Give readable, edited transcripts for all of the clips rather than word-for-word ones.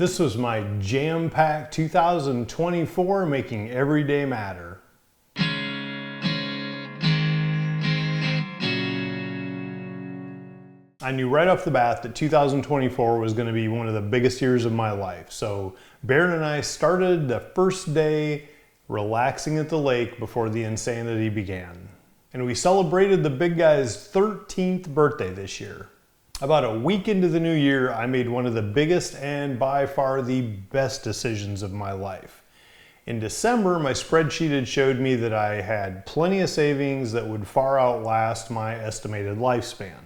This was my jam-packed 2024, making every day matter. I knew right off the bat that 2024 was going to be one of the biggest years of my life. So Baron and I started the first day relaxing at the lake before the insanity began. And we celebrated the big guy's 13th birthday this year. About a week into the new year, I made one of the biggest and by far the best decisions of my life. In December, my spreadsheet had showed me that I had plenty of savings that would far outlast my estimated lifespan.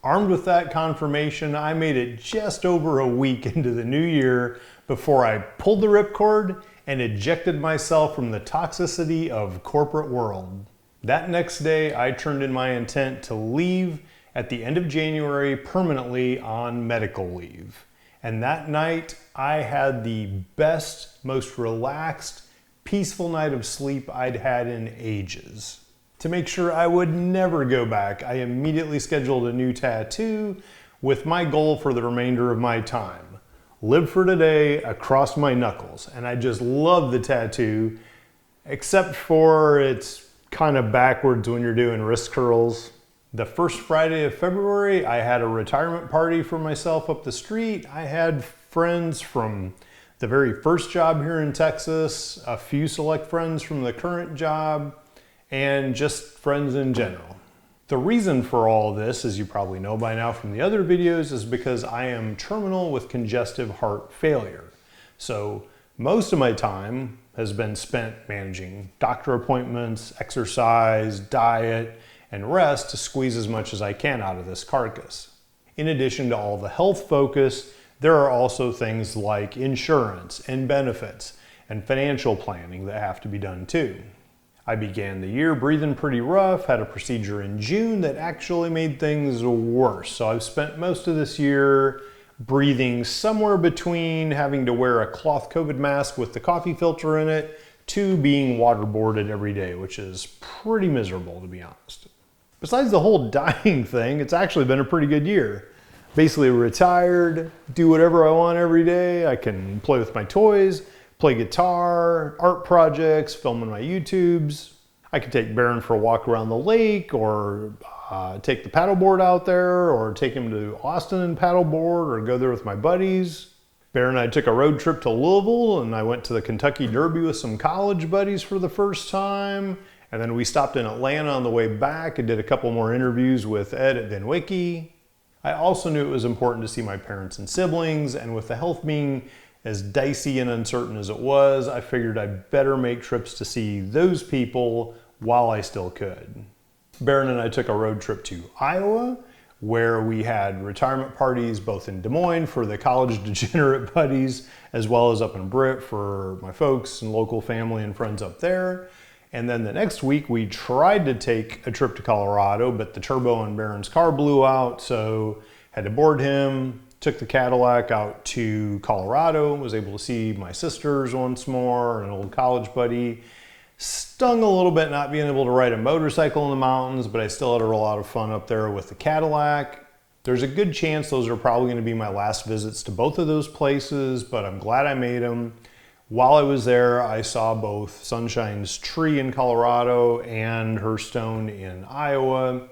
Armed with that confirmation, I made it just over a week into the new year before I pulled the ripcord and ejected myself from the toxicity of corporate world. That next day, I turned in my intent to leave at the end of January permanently on medical leave. And that night, I had the best, most relaxed, peaceful night of sleep I'd had in ages. To make sure I would never go back, I immediately scheduled a new tattoo with my goal for the remainder of my time. Live for today across my knuckles. And I just love the tattoo, except for it's kind of backwards when you're doing wrist curls. The first Friday of February, I had a retirement party for myself up the street. I had friends from the very first job here in Texas, a few select friends from the current job, and just friends in general. The reason for all this, as you probably know by now from the other videos, is because I am terminal with congestive heart failure. So most of my time has been spent managing doctor appointments, exercise, diet, and rest to squeeze as much as I can out of this carcass. In addition to all the health focus, there are also things like insurance and benefits and financial planning that have to be done too. I began the year breathing pretty rough, had a procedure in June that actually made things worse. So I've spent most of this year breathing somewhere between having to wear a cloth COVID mask with the coffee filter in it to being waterboarded every day, which is pretty miserable, to be honest. Besides the whole dying thing, it's actually been a pretty good year. Basically retired, do whatever I want every day. I can play with my toys, play guitar, art projects, film on my YouTubes. I can take Baron for a walk around the lake, or take the paddleboard out there, or take him to Austin and paddleboard, or go there with my buddies. Baron and I took a road trip to Louisville, and I went to the Kentucky Derby with some college buddies for the first time. And then we stopped in Atlanta on the way back and did a couple more interviews with Ed at VinWiki. I also knew it was important to see my parents and siblings, and with the health being as dicey and uncertain as it was, I figured I'd better make trips to see those people while I still could. Baron and I took a road trip to Iowa, where we had retirement parties both in Des Moines for the college degenerate buddies, as well as up in Britt for my folks and local family and friends up there. And then the next week we tried to take a trip to Colorado, but the turbo on Baron's car blew out, so had to board him, took the Cadillac out to Colorado, was able to see my sisters once more, an old college buddy. Stung a little bit not being able to ride a motorcycle in the mountains, but I still had a lot of fun up there with the Cadillac. There's a good chance those are probably going to be my last visits to both of those places, but I'm glad I made them. While I was there, I saw both Sunshine's Tree in Colorado and her stone in Iowa.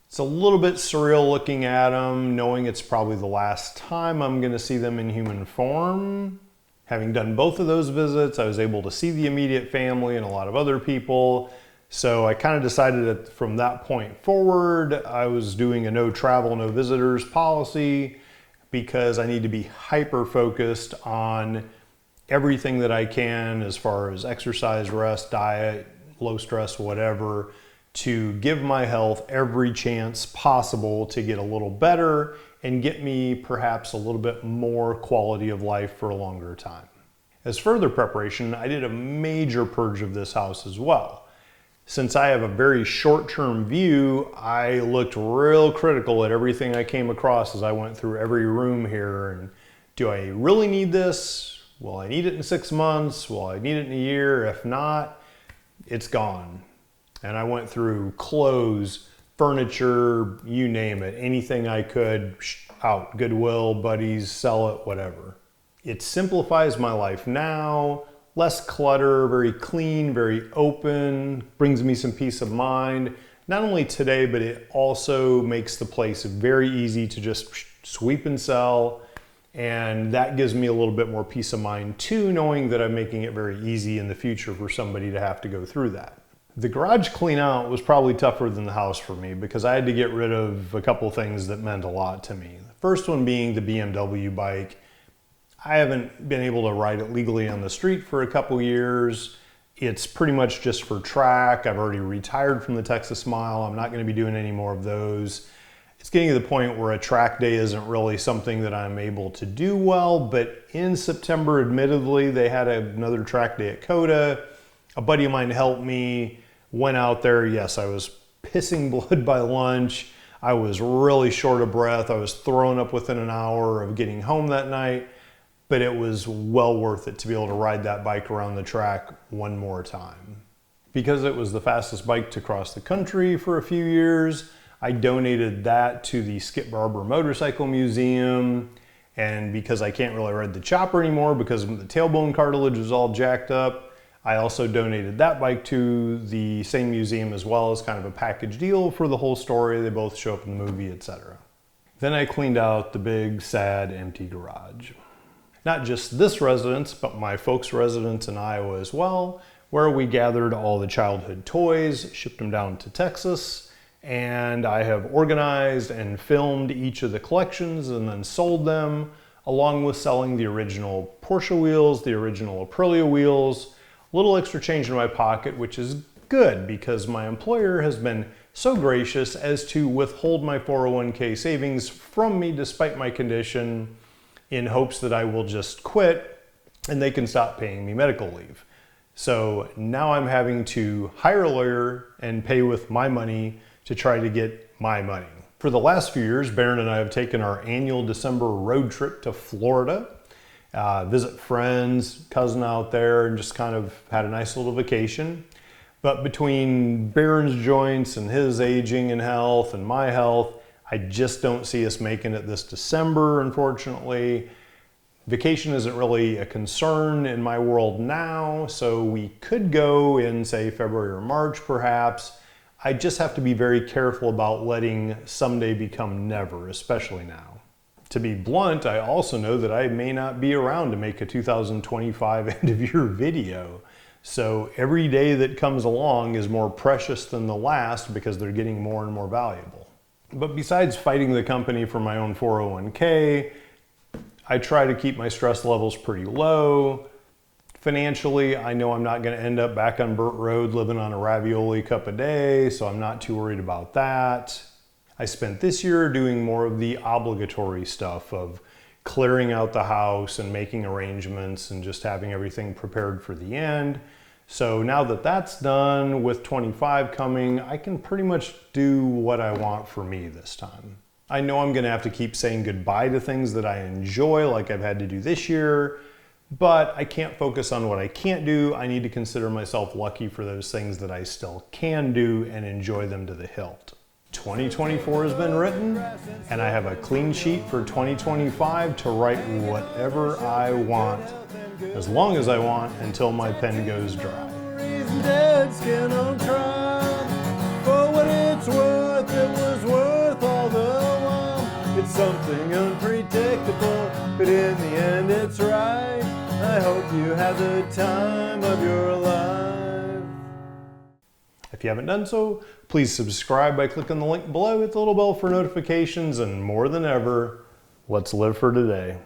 It's a little bit surreal looking at them, knowing it's probably the last time I'm going to see them in human form. Having done both of those visits, I was able to see the immediate family and a lot of other people. So I kind of decided that from that point forward, I was doing a no travel, no visitors policy, because I need to be hyper focused on everything that I can as far as exercise, rest, diet, low stress, whatever, to give my health every chance possible to get a little better and get me perhaps a little bit more quality of life for a longer time. As further preparation, I did a major purge of this house as well. Since I have a very short-term view, I looked real critical at everything I came across as I went through every room here. And do I really need this? Will I need it in 6 months? Will I need it in a year? If not, it's gone. And I went through clothes, furniture, you name it, anything I could out, Goodwill, buddies, sell it, whatever. It simplifies my life now, less clutter, very clean, very open, brings me some peace of mind. Not only today, but it also makes the place very easy to just sweep and sell. And that gives me a little bit more peace of mind too, knowing that I'm making it very easy in the future for somebody to have to go through that. The garage clean out was probably tougher than the house for me because I had to get rid of a couple things that meant a lot to me. The first one being the BMW bike. I haven't been able to ride it legally on the street for a couple years. It's pretty much just for track. I've already retired from the Texas Mile. I'm not going to be doing any more of those. It's getting to the point where a track day isn't really something that I'm able to do well, but in September, admittedly, they had another track day at Coda. A buddy of mine helped me, went out there. Yes, I was pissing blood by lunch. I was really short of breath. I was throwing up within an hour of getting home that night, but it was well worth it to be able to ride that bike around the track one more time. Because it was the fastest bike to cross the country for a few years, I donated that to the Skip Barber Motorcycle Museum, and because I can't really ride the chopper anymore because the tailbone cartilage was all jacked up, I also donated that bike to the same museum as well as kind of a package deal for the whole story. They both show up in the movie, etc. Then I cleaned out the big, sad, empty garage. Not just this residence, but my folks' residence in Iowa as well, where we gathered all the childhood toys, shipped them down to Texas, and I have organized and filmed each of the collections and then sold them, along with selling the original Porsche wheels, the original Aprilia wheels. A little extra change in my pocket, which is good because my employer has been so gracious as to withhold my 401k savings from me despite my condition, in hopes that I will just quit and they can stop paying me medical leave. So now I'm having to hire a lawyer and pay with my money to try to get my money. For the last few years, Barron and I have taken our annual December road trip to Florida, visit friends, cousin out there, and just kind of had a nice little vacation. But between Barron's joints and his aging and health and my health, I just don't see us making it this December, unfortunately. Vacation isn't really a concern in my world now, so we could go in, say, February or March perhaps. I just have to be very careful about letting someday become never, especially now. To be blunt, I also know that I may not be around to make a 2025 end of year video. So every day that comes along is more precious than the last because they're getting more and more valuable. But besides fighting the company for my own 401k, I try to keep my stress levels pretty low. Financially, I know I'm not going to end up back on Burt Road living on a ravioli cup a day, so I'm not too worried about that. I spent this year doing more of the obligatory stuff of clearing out the house and making arrangements and just having everything prepared for the end. So now that that's done, with 25 coming, I can pretty much do what I want for me this time. I know I'm going to have to keep saying goodbye to things that I enjoy, like I've had to do this year, but I can't focus on what I can't do. I need to consider myself lucky for those things that I still can do and enjoy them to the hilt. 2024 has been written, and I have a clean sheet for 2025 to write whatever I want, as long as I want, until my pen goes dry. Dead skin on trial. For what it's worth, it was worth all the while. It's something unpredictable, but in the end it's right. I hope you have the time of your life. If you haven't done so, please subscribe by clicking the link below. Hit the little bell for notifications, and more than ever, let's live for today.